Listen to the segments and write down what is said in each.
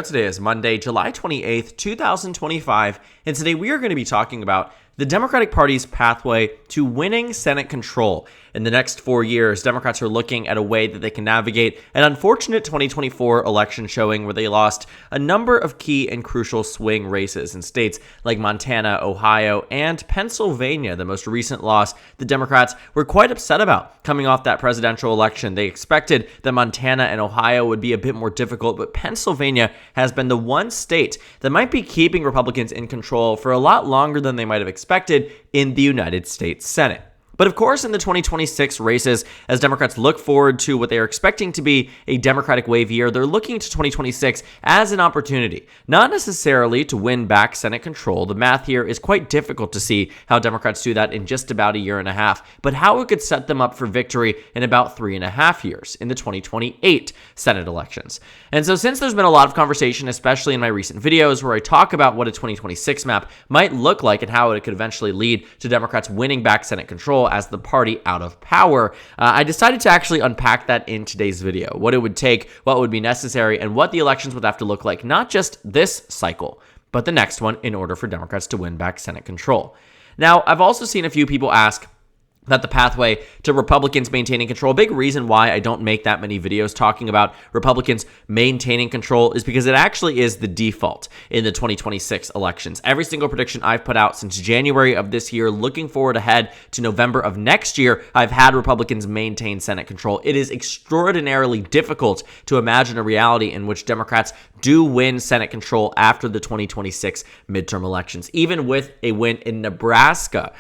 Today is Monday, July 28th, 2025, and today we are going to be talking about the Democratic Party's pathway to winning Senate control. In the next 4 years, Democrats are looking at a way that they can navigate an unfortunate 2024 election showing where they lost a number of key and crucial swing races in states like Montana, Ohio, and Pennsylvania. The most recent loss the Democrats were quite upset about coming off that presidential election. They expected that Montana and Ohio would be a bit more difficult, but Pennsylvania has been the one state that might be keeping Republicans in control for a lot longer than they might have expected in the United States Senate. But of course, in the 2026 races, as Democrats look forward to what they are expecting to be a Democratic wave year, they're looking to 2026 as an opportunity, not necessarily to win back Senate control. The math here is quite difficult to see how Democrats do that in just about a year and a half, but how it could set them up for victory in about 3.5 years in the 2028 Senate elections. And so since there's been a lot of conversation, especially in my recent videos where I talk about what a 2026 map might look like and how it could eventually lead to Democrats winning back Senate control as the party out of power, I decided to actually unpack that in today's video. What it would take, what would be necessary, and what the elections would have to look like, not just this cycle, but the next one in order for Democrats to win back Senate control. Now, I've also seen a few people ask that the pathway to Republicans maintaining control, a big reason why I don't make that many videos talking about Republicans maintaining control is because it actually is the default in the 2026 elections. Every single prediction I've put out since January of this year, looking forward ahead to November of next year, I've had Republicans maintain Senate control. It is extraordinarily difficult to imagine a reality in which Democrats do win Senate control after the 2026 midterm elections. Even with a win in Nebraska,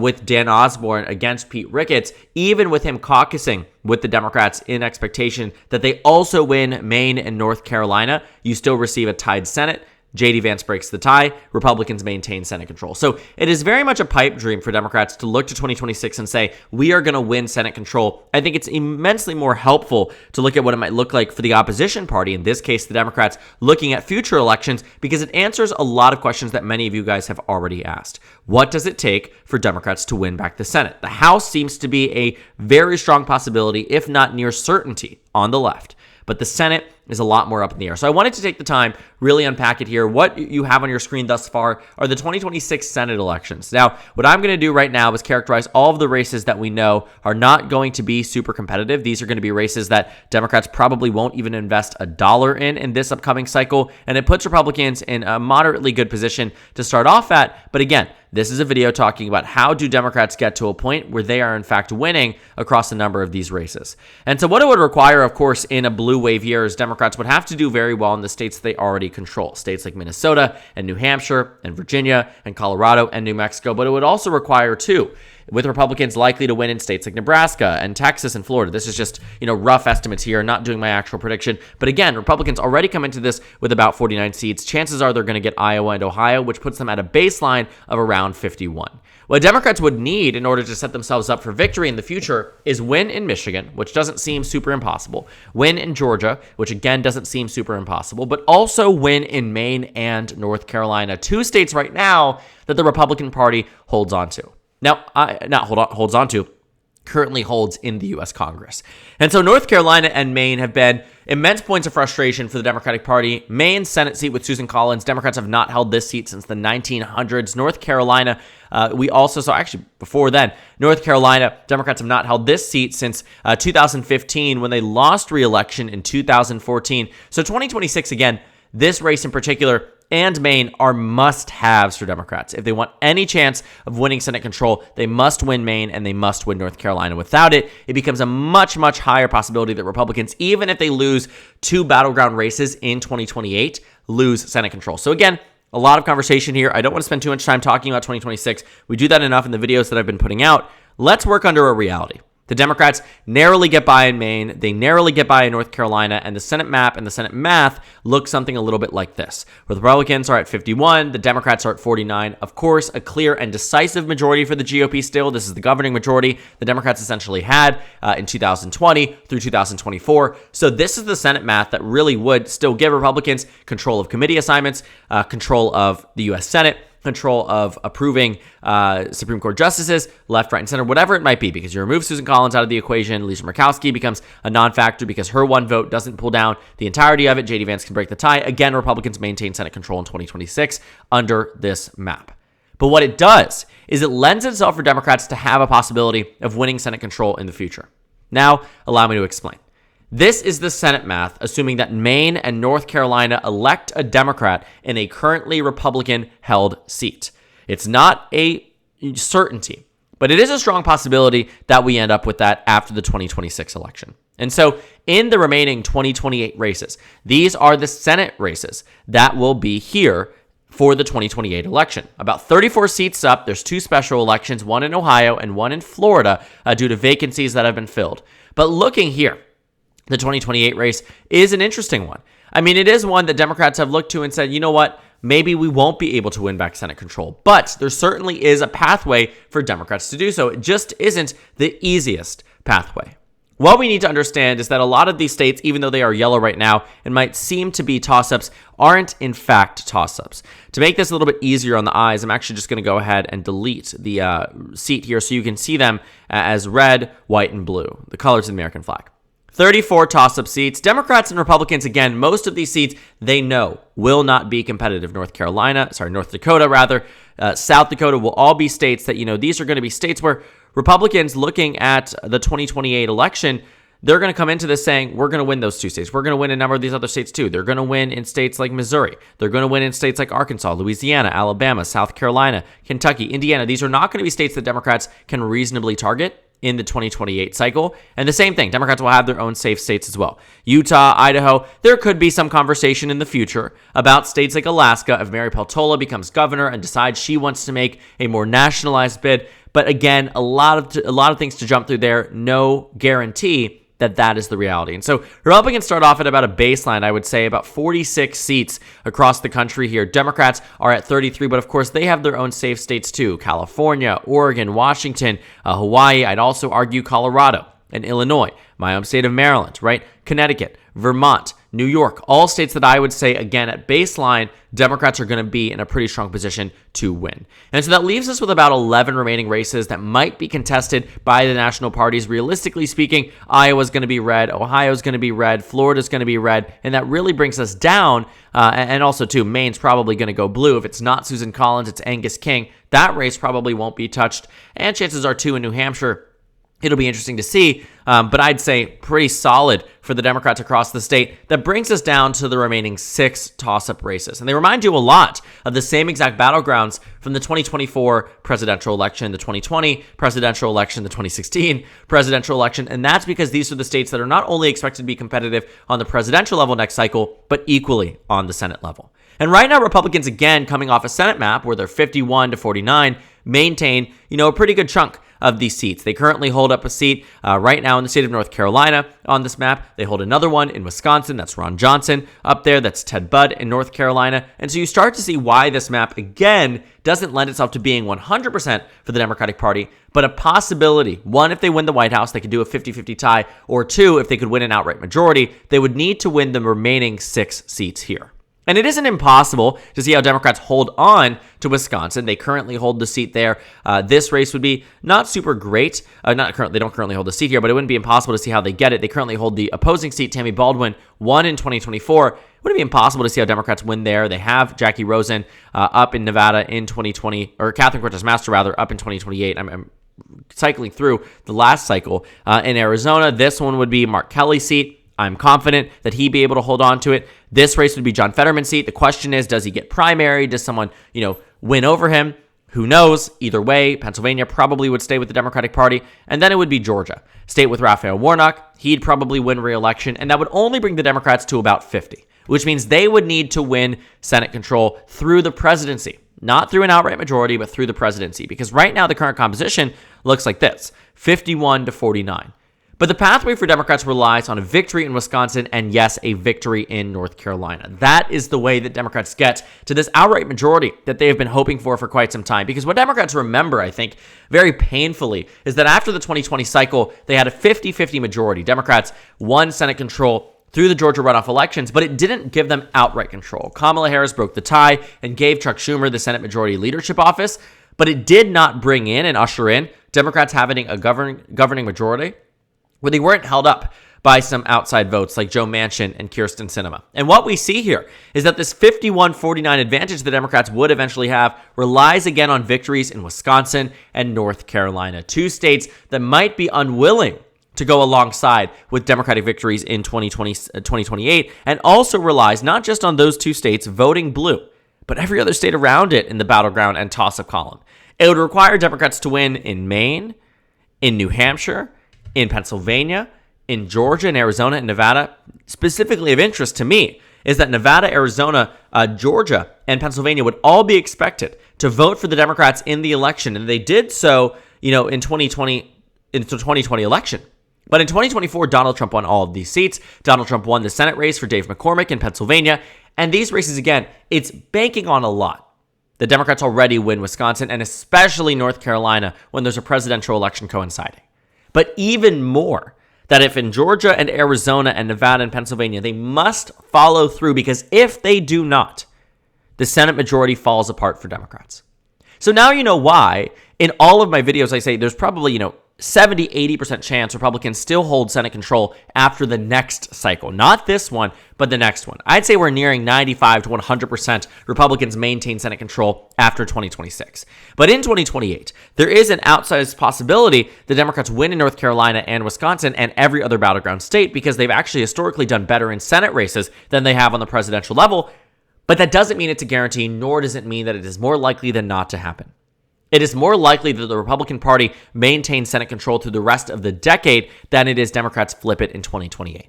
with Dan Osborne against Pete Ricketts, even with him caucusing with the Democrats in expectation that they also win Maine and North Carolina, you still receive a tied Senate. J.D. Vance breaks the tie. Republicans maintain Senate control. So it is very much a pipe dream for Democrats to look to 2026 and say, we are going to win Senate control. I think it's immensely more helpful to look at what it might look like for the opposition party, in this case, the Democrats, looking at future elections, because it answers a lot of questions that many of you guys have already asked. What does it take for Democrats to win back the Senate? The House seems to be a very strong possibility, if not near certainty, on the left. But the Senate is a lot more up in the air. So I wanted to take the time, really unpack it here. What you have on your screen thus far are the 2026 Senate elections. Now, what I'm going to do right now is characterize all of the races that we know are not going to be super competitive. These are going to be races that Democrats probably won't even invest a dollar in this upcoming cycle, and it puts Republicans in a moderately good position to start off at. But again, this is a video talking about how do Democrats get to a point where they are in fact winning across a number of these races. And so what it would require, of course, in a blue wave year is Democrats would have to do very well in the states they already control, states like Minnesota and New Hampshire and Virginia and Colorado and New Mexico. But it would also require, too, with Republicans likely to win in states like Nebraska and Texas and Florida. This is just, rough estimates here, not doing my actual prediction. But again, Republicans already come into this with about 49 seats. Chances are they're going to get Iowa and Ohio, which puts them at a baseline of around 51. What Democrats would need in order to set themselves up for victory in the future is win in Michigan, which doesn't seem super impossible, win in Georgia, which again doesn't seem super impossible, but also win in Maine and North Carolina, two states right now that the Republican Party holds on to. Now, currently holds in the U.S. Congress. And so North Carolina and Maine have been immense points of frustration for the Democratic Party. Maine's Senate seat with Susan Collins, Democrats have not held this seat since the 1900s. North Carolina, we also saw, actually before then, North Carolina, Democrats have not held this seat since 2015 when they lost re-election in 2014. So 2026, again, this race in particular and Maine are must-haves for Democrats. If they want any chance of winning Senate control, they must win Maine and they must win North Carolina. Without it, it becomes a much, much higher possibility that Republicans, even if they lose two battleground races in 2028, lose Senate control. So again, a lot of conversation here. I don't want to spend too much time talking about 2026. We do that enough in the videos that I've been putting out. Let's work under a reality. The Democrats narrowly get by in Maine, they narrowly get by in North Carolina, and the Senate map and the Senate math look something a little bit like this, where the Republicans are at 51, the Democrats are at 49. Of course, a clear and decisive majority for the GOP still. This is the governing majority the Democrats essentially had in 2020 through 2024. So this is the Senate math that really would still give Republicans control of committee assignments, control of the U.S. Senate, control of approving Supreme Court justices, left, right, and center, whatever it might be, because you remove Susan Collins out of the equation, Lisa Murkowski becomes a non-factor because her one vote doesn't pull down the entirety of it. J.D. Vance can break the tie. Again, Republicans maintain Senate control in 2026 under this map. But what it does is it lends itself for Democrats to have a possibility of winning Senate control in the future. Now, allow me to explain. This is the Senate math, assuming that Maine and North Carolina elect a Democrat in a currently Republican-held seat. It's not a certainty, but it is a strong possibility that we end up with that after the 2026 election. And so in the remaining 2028 races, these are the Senate races that will be here for the 2028 election. About 34 seats up. There's 2 special elections, one in Ohio and one in Florida, due to vacancies that have been filled. But looking here, the 2028 race is an interesting one. I mean, it is one that Democrats have looked to and said, you know what, maybe we won't be able to win back Senate control. But there certainly is a pathway for Democrats to do so. It just isn't the easiest pathway. What we need to understand is that a lot of these states, even though they are yellow right now and might seem to be toss-ups, aren't in fact toss-ups. To make this a little bit easier on the eyes, I'm actually just going to go ahead and delete the seat here so you can see them as red, white, and blue, the colors of the American flag. 34 toss-up seats. Democrats and Republicans, again, most of these seats they know will not be competitive. North Dakota, South Dakota will all be states that, these are going to be states where Republicans looking at the 2028 election, they're going to come into this saying, we're going to win those 2 states. We're going to win a number of these other states too. They're going to win in states like Missouri. They're going to win in states like Arkansas, Louisiana, Alabama, South Carolina, Kentucky, Indiana. These are not going to be states that Democrats can reasonably target in the 2028 cycle. And the same thing, Democrats will have their own safe states as well. Utah, Idaho, there could be some conversation in the future about states like Alaska if Mary Peltola becomes governor and decides she wants to make a more nationalized bid. But again, a lot of things to jump through there. No guarantee that is the reality. And so Republicans start off at about a baseline, I would say, about 46 seats across the country here. Democrats are at 33, but of course they have their own safe states too. California, Oregon, Washington, Hawaii. I'd also argue Colorado and Illinois, my home state of Maryland, right? Connecticut, Vermont, New York, all states that I would say, again, at baseline, Democrats are going to be in a pretty strong position to win. And so that leaves us with about 11 remaining races that might be contested by the national parties. Realistically speaking, Iowa's going to be red, Ohio's going to be red, Florida's going to be red, and that really brings us down. And also, too, Maine's probably going to go blue. If it's not Susan Collins, it's Angus King. That race probably won't be touched. And chances are, too, in New Hampshire, it'll be interesting to see, but I'd say pretty solid for the Democrats across the state. That brings us down to the remaining 6 toss-up races. And they remind you a lot of the same exact battlegrounds from the 2024 presidential election, the 2020 presidential election, the 2016 presidential election. And that's because these are the states that are not only expected to be competitive on the presidential level next cycle, but equally on the Senate level. And right now, Republicans, again, coming off a Senate map where they're 51-49, maintain, a pretty good chunk of these seats. They currently hold up a seat right now in the state of North Carolina on this map. They hold another one in Wisconsin. That's Ron Johnson up there. That's Ted Budd in North Carolina. And so you start to see why this map, again, doesn't lend itself to being 100% for the Democratic Party, but a possibility. 1, if they win the White House, they could do a 50-50 tie. Or 2, if they could win an outright majority, they would need to win the remaining 6 seats here. And it isn't impossible to see how Democrats hold on to Wisconsin. They currently hold the seat there. This race would be not super great. They don't currently hold the seat here, but it wouldn't be impossible to see how they get it. They currently hold the opposing seat. Tammy Baldwin won in 2024. It wouldn't be impossible to see how Democrats win there. They have Jackie Rosen up in Nevada in 2020, or Catherine Cortez Masto rather, up in 2028. I'm cycling through the last cycle. In Arizona, this one would be Mark Kelly's seat. I'm confident that he'd be able to hold on to it. This race would be John Fetterman's seat. The question is, does he get primary? Does someone, win over him? Who knows? Either way, Pennsylvania probably would stay with the Democratic Party. And then it would be Georgia, state with Raphael Warnock. He'd probably win re-election. And that would only bring the Democrats to about 50, which means they would need to win Senate control through the presidency. Not through an outright majority, but through the presidency. Because right now, the current composition looks like this, 51-49. But the pathway for Democrats relies on a victory in Wisconsin and, yes, a victory in North Carolina. That is the way that Democrats get to this outright majority that they have been hoping for quite some time. Because what Democrats remember, I think, very painfully, is that after the 2020 cycle, they had a 50-50 majority. Democrats won Senate control through the Georgia runoff elections, but it didn't give them outright control. Kamala Harris broke the tie and gave Chuck Schumer the Senate Majority Leadership office, but it did not bring in and usher in Democrats having a governing majority where they weren't held up by some outside votes like Joe Manchin and Kyrsten Sinema. And what we see here is that this 51-49 advantage the Democrats would eventually have relies again on victories in Wisconsin and North Carolina, two states that might be unwilling to go alongside with Democratic victories in 2028, and also relies not just on those two states voting blue, but every other state around it in the battleground and toss-up column. It would require Democrats to win in Maine, in New Hampshire, in Pennsylvania, in Georgia and Arizona and Nevada. Specifically of interest to me is that Nevada, Arizona, Georgia, and Pennsylvania would all be expected to vote for the Democrats in the election, and they did so, in the 2020 election. But in 2024, Donald Trump won all of these seats. Donald Trump won the Senate race for Dave McCormick in Pennsylvania. And these races, again, it's banking on a lot. The Democrats already win Wisconsin and especially North Carolina when there's a presidential election coinciding. But even more, that if in Georgia and Arizona and Nevada and Pennsylvania, they must follow through, because if they do not, the Senate majority falls apart for Democrats. So now you know why in all of my videos I say there's probably, 70-80% chance Republicans still hold Senate control after the next cycle. Not this one, but the next one. I'd say we're nearing 95 to 100% Republicans maintain Senate control after 2026. But in 2028, there is an outsized possibility the Democrats win in North Carolina and Wisconsin and every other battleground state, because they've actually historically done better in Senate races than they have on the presidential level. But that doesn't mean it's a guarantee, nor does it mean that it is more likely than not to happen. It is more likely that the Republican Party maintains Senate control through the rest of the decade than it is Democrats flip it in 2028.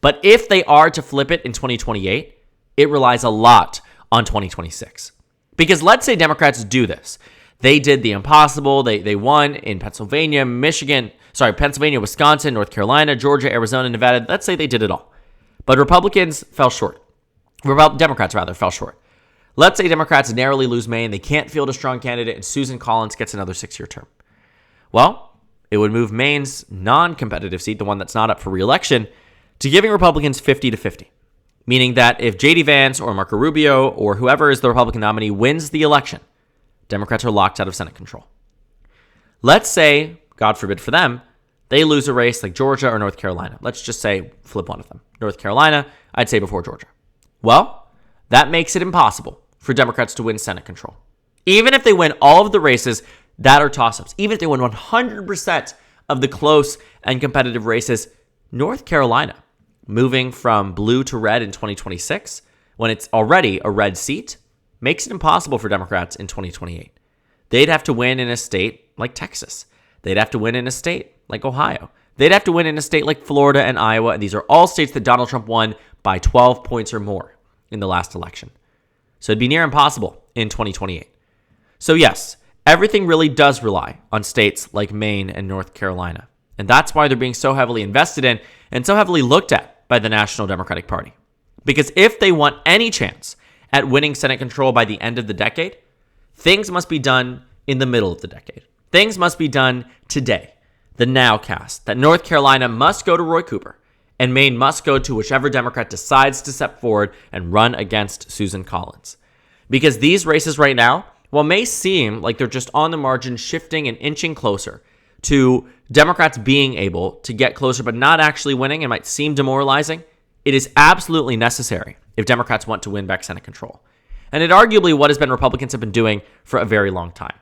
But if they are to flip it in 2028, it relies a lot on 2026. Because let's say Democrats do this. They did the impossible. They won in Pennsylvania, Wisconsin, North Carolina, Georgia, Arizona, Nevada. Let's say they did it all. But Democrats fell short. Let's say Democrats narrowly lose Maine, they can't field a strong candidate, and Susan Collins gets another 6-year term. Well, it would move Maine's non-competitive seat, the one that's not up for re-election, to giving Republicans 50-50. Meaning that if J.D. Vance or Marco Rubio or whoever is the Republican nominee wins the election, Democrats are locked out of Senate control. Let's say, God forbid for them, they lose a race like Georgia or North Carolina. Let's just say flip one of them. North Carolina, I'd say before Georgia. Well, that makes it impossible for Democrats to win Senate control. Even if they win all of the races that are toss-ups, even if they win 100% of the close and competitive races, North Carolina, moving from blue to red in 2026, when it's already a red seat, makes it impossible for Democrats in 2028. They'd have to win in a state like Texas. They'd have to win in a state like Ohio. They'd have to win in a state like Florida and Iowa, and these are all states that Donald Trump won by 12 points or more in the last election. So it'd be near impossible in 2028. So yes, everything really does rely on states like Maine and North Carolina. And that's why they're being so heavily invested in and so heavily looked at by the National Democratic Party. Because if they want any chance at winning Senate control by the end of the decade, things must be done in the middle of the decade. Things must be done today. The nowcast. That North Carolina must go to Roy Cooper, and Maine must go to whichever Democrat decides to step forward and run against Susan Collins. Because these races right now, while may seem like they're just on the margin, shifting and inching closer to Democrats being able to get closer but not actually winning, it might seem demoralizing, it is absolutely necessary if Democrats want to win back Senate control. And it arguably what Republicans have been doing for a very long time.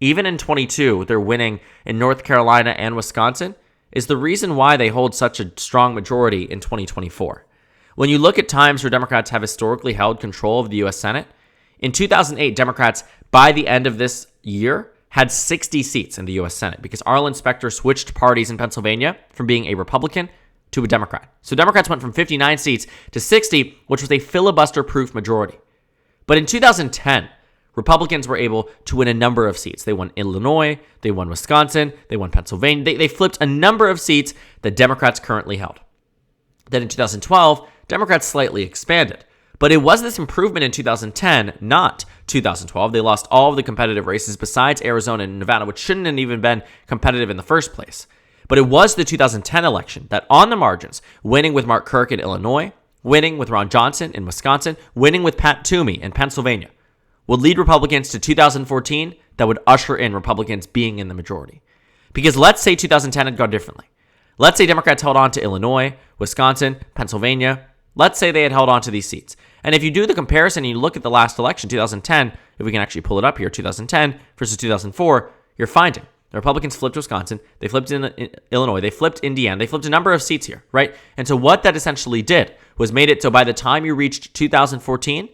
Even in 22, they're winning in North Carolina and Wisconsin, is the reason why they hold such a strong majority in 2024. When you look at times where Democrats have historically held control of the U.S. Senate, in 2008, Democrats, by the end of this year, had 60 seats in the U.S. Senate because Arlen Specter switched parties in Pennsylvania from being a Republican to a Democrat. So Democrats went from 59 seats to 60, which was a filibuster-proof majority. But in 2010, Republicans were able to win a number of seats. They won Illinois, they won Wisconsin, they won Pennsylvania. They flipped a number of seats that Democrats currently held. Then in 2012, Democrats slightly expanded. But it was this improvement in 2010, not 2012. They lost all of the competitive races besides Arizona and Nevada, which shouldn't have even been competitive in the first place. But it was the 2010 election that on the margins, winning with Mark Kirk in Illinois, winning with Ron Johnson in Wisconsin, winning with Pat Toomey in Pennsylvania, would lead Republicans to 2014 that would usher in Republicans being in the majority. Because let's say 2010 had gone differently. Let's say Democrats held on to Illinois, Wisconsin, Pennsylvania. Let's say they had held on to these seats. And if you do the comparison and you look at the last election, 2010, if we can actually pull it up here, 2010 versus 2004, you're finding the Republicans flipped Wisconsin, they flipped in Illinois, they flipped Indiana, they flipped a number of seats here, right? And so what that essentially did was made it so by the time you reached 2014,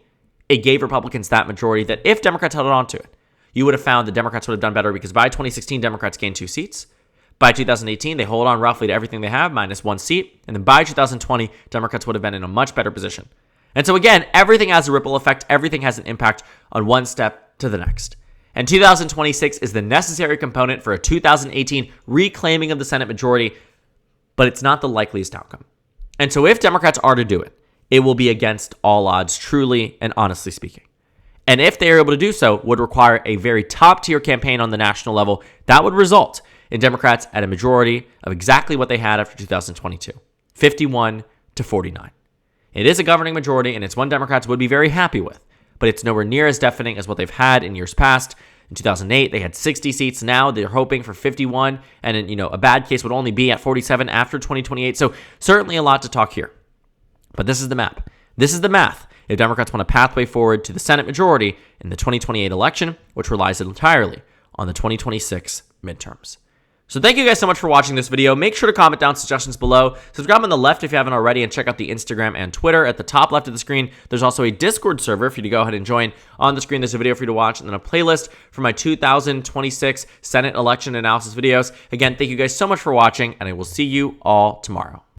it gave Republicans that majority that if Democrats held on to it, you would have found the Democrats would have done better because by 2016, Democrats gained 2 seats. By 2018, they hold on roughly to everything they have, minus 1 seat. And then by 2020, Democrats would have been in a much better position. And so again, everything has a ripple effect. Everything has an impact on one step to the next. And 2026 is the necessary component for a 2018 reclaiming of the Senate majority, but it's not the likeliest outcome. And so if Democrats are to do it, it will be against all odds, truly and honestly speaking. And if they are able to do so, would require a very top-tier campaign on the national level that would result in Democrats at a majority of exactly what they had after 2022, 51 to 49. It is a governing majority, and it's one Democrats would be very happy with, but it's nowhere near as deafening as what they've had in years past. In 2008, they had 60 seats. Now they're hoping for 51, and a bad case would only be at 47 after 2028. So certainly a lot to talk here. But this is the map. This is the math. If Democrats want a pathway forward to the Senate majority in the 2028 election, which relies entirely on the 2026 midterms. So thank you guys so much for watching this video. Make sure to comment down suggestions below. Subscribe on the left if you haven't already, and check out the Instagram and Twitter. At the top left of the screen, there's also a Discord server for you to go ahead and join. On the screen, there's a video for you to watch, and then a playlist for my 2026 Senate election analysis videos. Again, thank you guys so much for watching, and I will see you all tomorrow.